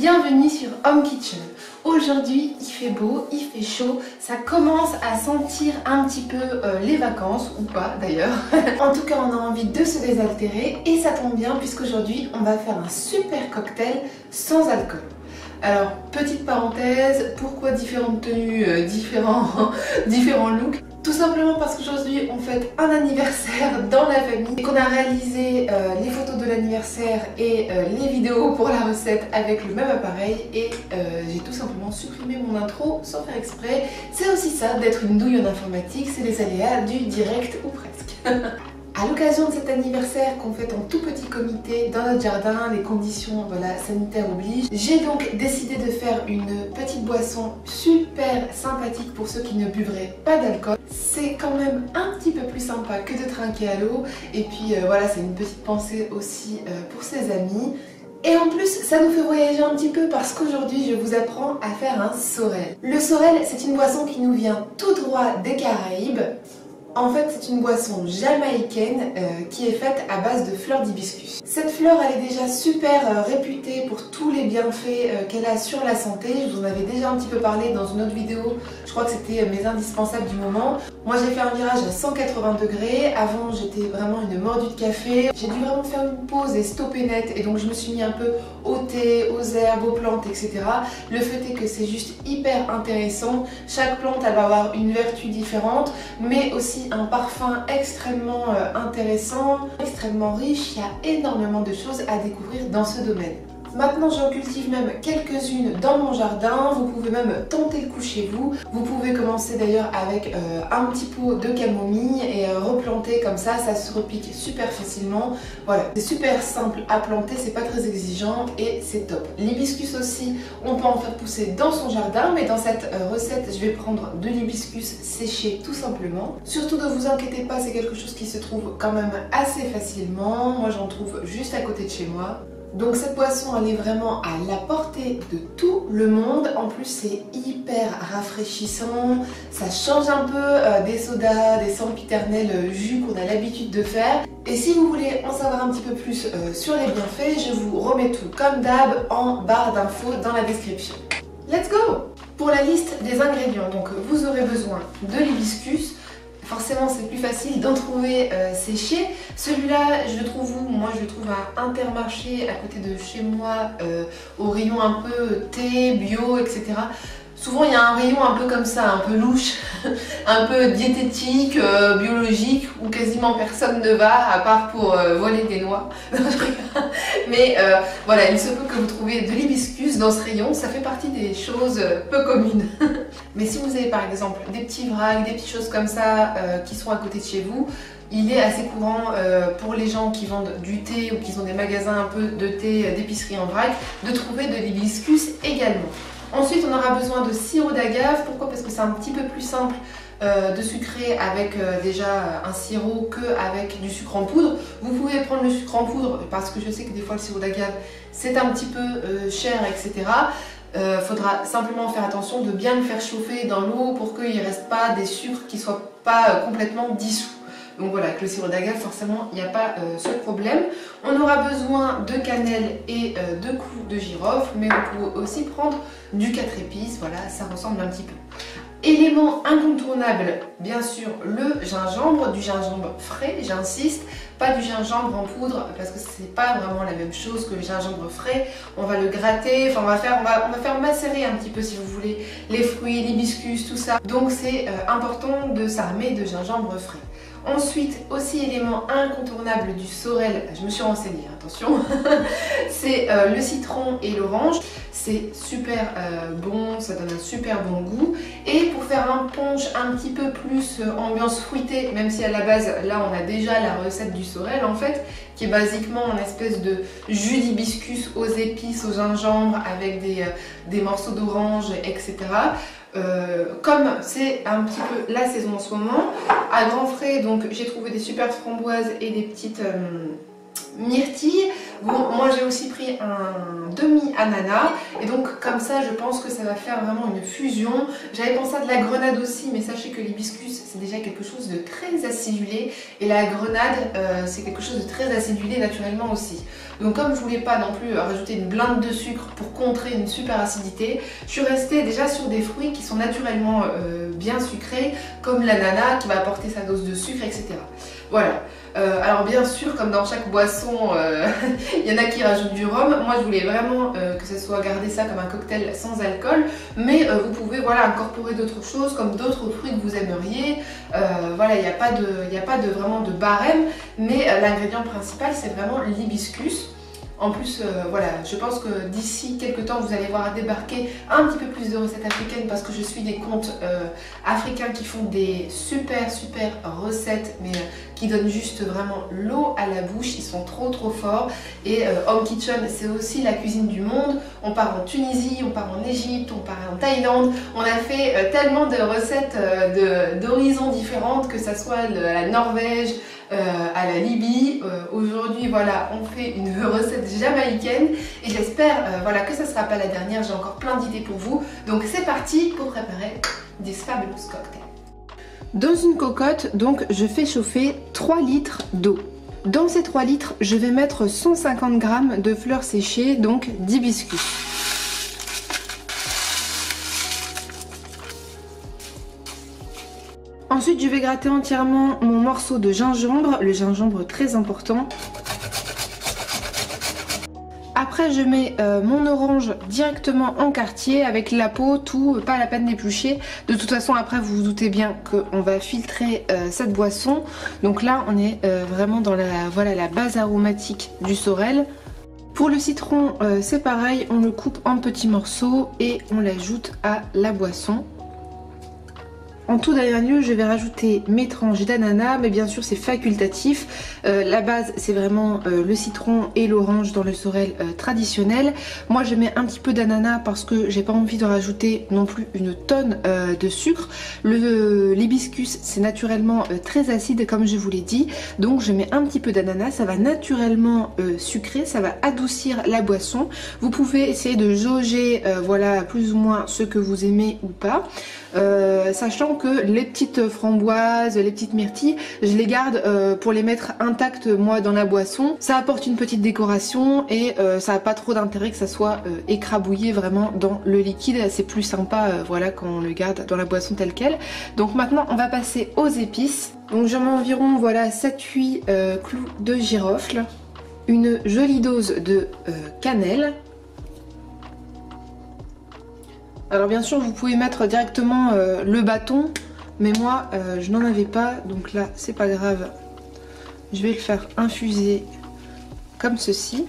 bienvenue sur Home Kitchen. Aujourd'hui il fait beau, il fait chaud, ça commence à sentir un petit peu les vacances, ou pas d'ailleurs. En tout cas on a envie de se désaltérer et ça tombe bien puisqu'aujourd'hui on va faire un super cocktail sans alcool. Alors petite parenthèse, pourquoi différentes tenues, différents looks? Tout simplement parce qu'aujourd'hui on fête un anniversaire dans la famille et qu'on a réalisé les photos de l'anniversaire et les vidéos pour la recette avec le même appareil et j'ai tout simplement supprimé mon intro sans faire exprès. C'est aussi ça d'être une douille en informatique, c'est les aléas du direct ou presque. À l'occasion de cet anniversaire qu'on fête en tout petit comité dans notre jardin, les conditions sanitaires obligent, j'ai donc décidé de faire une petite boisson super sympathique pour ceux qui ne buveraient pas d'alcool. C'est quand même un petit peu plus sympa que de trinquer à l'eau et puis voilà, c'est une petite pensée aussi pour ses amis. Et en plus, ça nous fait voyager un petit peu parce qu'aujourd'hui, je vous apprends à faire un sorel. Le sorel, c'est une boisson qui nous vient tout droit des Caraïbes. En fait, c'est une boisson jamaïcaine qui est faite à base de fleurs d'hibiscus. Cette fleur, elle est déjà super réputée pour tous les bienfaits qu'elle a sur la santé. Je vous en avais déjà un petit peu parlé dans une autre vidéo. Je crois que c'était mes indispensables du moment. Moi, j'ai fait un virage à 180 degrés. Avant, j'étais vraiment une mordue de café. J'ai dû vraiment faire une pause et stopper net. Et donc, je me suis mis un peu au thé, aux herbes, aux plantes, etc. Le fait est que c'est juste hyper intéressant. Chaque plante, elle va avoir une vertu différente, mais aussi un parfum extrêmement intéressant, extrêmement riche. Il y a énormément de choses à découvrir dans ce domaine. Maintenant, j'en cultive même quelques-unes dans mon jardin. Vous pouvez même tenter le coup chez vous. Vous pouvez commencer d'ailleurs avec un petit pot de camomille et replanter comme ça se repique super facilement. Voilà, c'est super simple à planter, c'est pas très exigeant et c'est top. L'hibiscus aussi, on peut en faire pousser dans son jardin, mais dans cette recette, je vais prendre de l'hibiscus séché tout simplement. Surtout ne vous inquiétez pas, c'est quelque chose qui se trouve quand même assez facilement. Moi, j'en trouve juste à côté de chez moi. Donc cette boisson, elle est vraiment à la portée de tout le monde. En plus, c'est hyper rafraîchissant. Ça change un peu des sodas, des sempiternels jus qu'on a l'habitude de faire. Et si vous voulez en savoir un petit peu plus sur les bienfaits, je vous remets tout comme d'hab en barre d'infos dans la description. Let's go! Pour la liste des ingrédients, donc vous aurez besoin de l'hibiscus. Forcément, c'est plus facile d'en trouver séché. Celui-là, je le trouve où? Moi, je le trouve à Intermarché, à côté de chez moi, au rayon un peu thé, bio, etc. Souvent, il y a un rayon un peu comme ça, un peu louche, un peu diététique, biologique, où quasiment personne ne va, à part pour voler des noix. Mais voilà, il se peut que vous trouviez de l'hibiscus dans ce rayon, ça fait partie des choses peu communes. Mais si vous avez par exemple des petits vracs, des petites choses comme ça qui sont à côté de chez vous, il est assez courant pour les gens qui vendent du thé ou qui ont des magasins un peu de thé, d'épicerie en vrac, de trouver de l'hibiscus également. Ensuite, on aura besoin de sirop d'agave. Pourquoi? Parce que c'est un petit peu plus simple de sucrer avec déjà un sirop qu'avec du sucre en poudre. Vous pouvez prendre le sucre en poudre parce que je sais que des fois le sirop d'agave c'est un petit peu cher, etc. Faudra simplement faire attention de bien le faire chauffer dans l'eau pour qu'il ne reste pas des sucres qui ne soient pas complètement dissous. Donc voilà, avec le sirop d'agave, forcément, il n'y a pas ce problème. On aura besoin de cannelle et de clous de girofle, mais vous pouvez aussi prendre du 4 épices, voilà, ça ressemble un petit peu. Élément incontournable, bien sûr, le gingembre, du gingembre frais, j'insiste, pas du gingembre en poudre parce que c'est pas vraiment la même chose que le gingembre frais. On va le gratter, enfin on va faire macérer un petit peu si vous voulez les fruits, l'hibiscus, tout ça. Donc c'est important de s'armer de gingembre frais. Ensuite, aussi élément incontournable du sorel, je me suis renseignée, attention, c'est le citron et l'orange. C'est super bon, ça donne un super bon goût. Et pour faire un punch un petit peu plus ambiance fruitée, même si à la base, là on a déjà la recette du sorel en fait, qui est basiquement une espèce de jus d'hibiscus aux épices, au gingembre, avec des morceaux d'orange, etc. Comme c'est un petit peu la saison en ce moment, à grands frais, donc j'ai trouvé des super framboises et des petites myrtille. Bon, moi j'ai aussi pris un demi-ananas et donc comme ça je pense que ça va faire vraiment une fusion. J'avais pensé à de la grenade aussi, mais sachez que l'hibiscus c'est déjà quelque chose de très acidulé et la grenade c'est quelque chose de très acidulé naturellement aussi. Donc comme je voulais pas non plus rajouter une blinde de sucre pour contrer une super acidité, je suis restée déjà sur des fruits qui sont naturellement bien sucrés, comme l'ananas qui va apporter sa dose de sucre, etc. Voilà. Alors bien sûr, comme dans chaque boisson, il y en a qui rajoutent du rhum. Moi je voulais vraiment que ce soit garder ça comme un cocktail sans alcool, mais vous pouvez voilà, incorporer d'autres choses comme d'autres fruits que vous aimeriez. Voilà, il n'y a pas vraiment de barème, mais l'ingrédient principal c'est vraiment l'hibiscus. En plus, voilà, je pense que d'ici quelques temps, vous allez voir débarquer un petit peu plus de recettes africaines parce que je suis des comptes africains qui font des super recettes, mais qui donnent juste vraiment l'eau à la bouche. Ils sont trop forts. Et Home Kitchen, c'est aussi la cuisine du monde. On part en Tunisie, on part en Égypte, on part en Thaïlande. On a fait tellement de recettes d'horizons différentes, que ça soit la Norvège, à la Libye. Aujourd'hui voilà, on fait une recette jamaïcaine et j'espère voilà, que ça ne sera pas la dernière. J'ai encore plein d'idées pour vous, donc c'est parti pour préparer this fabulous cocktail. Dans une cocotte, donc je fais chauffer 3 litres d'eau. Dans ces 3 litres, je vais mettre 150 g de fleurs séchées, donc d'hibiscus. Ensuite, je vais gratter entièrement mon morceau de gingembre, le gingembre très important. Après, je mets mon orange directement en quartier avec la peau, tout, pas la peine d'éplucher. De toute façon, après, vous vous doutez bien qu'on va filtrer cette boisson. Donc là, on est vraiment dans voilà, la base aromatique du sorel. Pour le citron, c'est pareil, on le coupe en petits morceaux et on l'ajoute à la boisson. En tout dernier lieu, je vais rajouter mes tranches d'ananas, mais bien sûr c'est facultatif. La base c'est vraiment le citron et l'orange dans le sorel traditionnel. Moi je mets un petit peu d'ananas parce que j'ai pas envie de rajouter non plus une tonne de sucre. L'hibiscus c'est naturellement très acide comme je vous l'ai dit, donc je mets un petit peu d'ananas, ça va naturellement sucrer, ça va adoucir la boisson. Vous pouvez essayer de jauger voilà, plus ou moins ce que vous aimez ou pas. Sachant que les petites framboises, les petites myrtilles, je les garde pour les mettre intactes moi dans la boisson. Ça apporte une petite décoration et ça n'a pas trop d'intérêt que ça soit écrabouillé vraiment dans le liquide. C'est plus sympa voilà, quand on le garde dans la boisson telle quelle. Donc maintenant on va passer aux épices. Donc j'en mets environ voilà, 7-8 clous de girofle, une jolie dose de cannelle. Alors bien sûr vous pouvez mettre directement le bâton, mais moi je n'en avais pas, donc là c'est pas grave. Je vais le faire infuser comme ceci.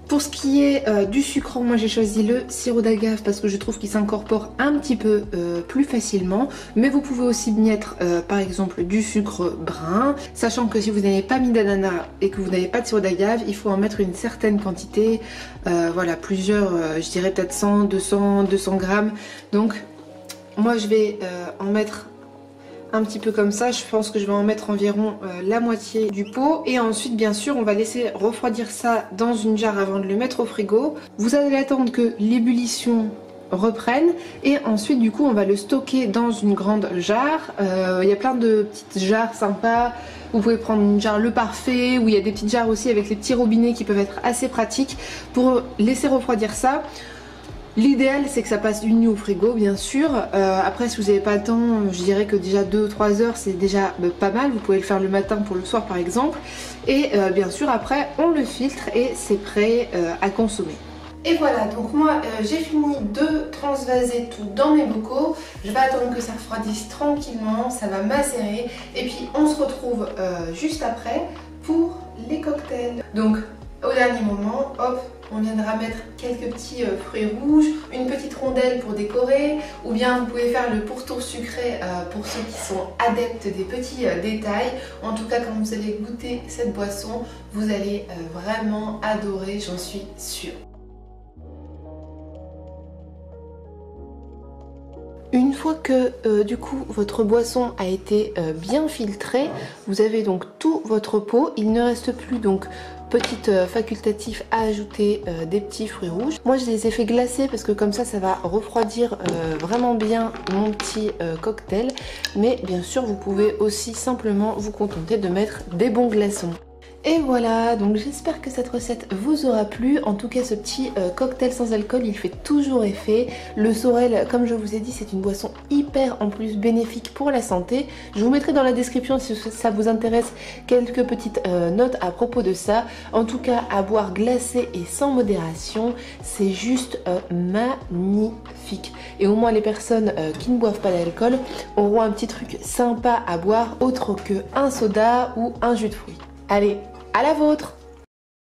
Pour ce qui est du sucrant, moi j'ai choisi le sirop d'agave parce que je trouve qu'il s'incorpore un petit peu plus facilement. Mais vous pouvez aussi mettre par exemple du sucre brun, sachant que si vous n'avez pas mis d'ananas et que vous n'avez pas de sirop d'agave, il faut en mettre une certaine quantité, voilà, plusieurs, je dirais peut-être 100, 200 grammes. Donc moi je vais en mettre un petit peu comme ça, je pense que je vais en mettre environ la moitié du pot. Et ensuite bien sûr on va laisser refroidir ça dans une jarre avant de le mettre au frigo. Vous allez attendre que l'ébullition reprenne et ensuite du coup on va le stocker dans une grande jarre. Il y a plein de petites jarres sympas. Vous pouvez prendre une jarre Le Parfait, ou il y a des petites jarres aussi avec les petits robinets qui peuvent être assez pratiques pour laisser refroidir ça. L'idéal c'est que ça passe une nuit au frigo bien sûr. Après si vous n'avez pas le temps, je dirais que déjà 2-3 heures c'est déjà pas mal. Vous pouvez le faire le matin pour le soir par exemple. Et bien sûr après on le filtre et c'est prêt à consommer. Et voilà, donc moi j'ai fini de transvaser tout dans mes bocaux. Je vais attendre que ça refroidisse tranquillement, ça va macérer. Et puis on se retrouve juste après pour les cocktails. Donc au dernier moment, hop, on viendra mettre quelques petits fruits rouges, une petite rondelle pour décorer, ou bien vous pouvez faire le pourtour sucré pour ceux qui sont adeptes des petits détails. En tout cas, quand vous allez goûter cette boisson, vous allez vraiment adorer, j'en suis sûre. Une fois que du coup votre boisson a été bien filtrée, vous avez donc tout votre pot. Il ne reste plus donc petit facultatif à ajouter des petits fruits rouges. Moi je les ai fait glacer parce que comme ça va refroidir vraiment bien mon petit cocktail. Mais bien sûr vous pouvez aussi simplement vous contenter de mettre des bons glaçons. Et voilà, donc j'espère que cette recette vous aura plu. En tout cas, ce petit cocktail sans alcool, il fait toujours effet. Le Sorel, comme je vous ai dit, c'est une boisson hyper en plus bénéfique pour la santé. Je vous mettrai dans la description, si ça vous intéresse, quelques petites notes à propos de ça. En tout cas, à boire glacé et sans modération, c'est juste magnifique. Et au moins les personnes qui ne boivent pas d'alcool auront un petit truc sympa à boire autre qu'un soda ou un jus de fruits. Allez, à la vôtre!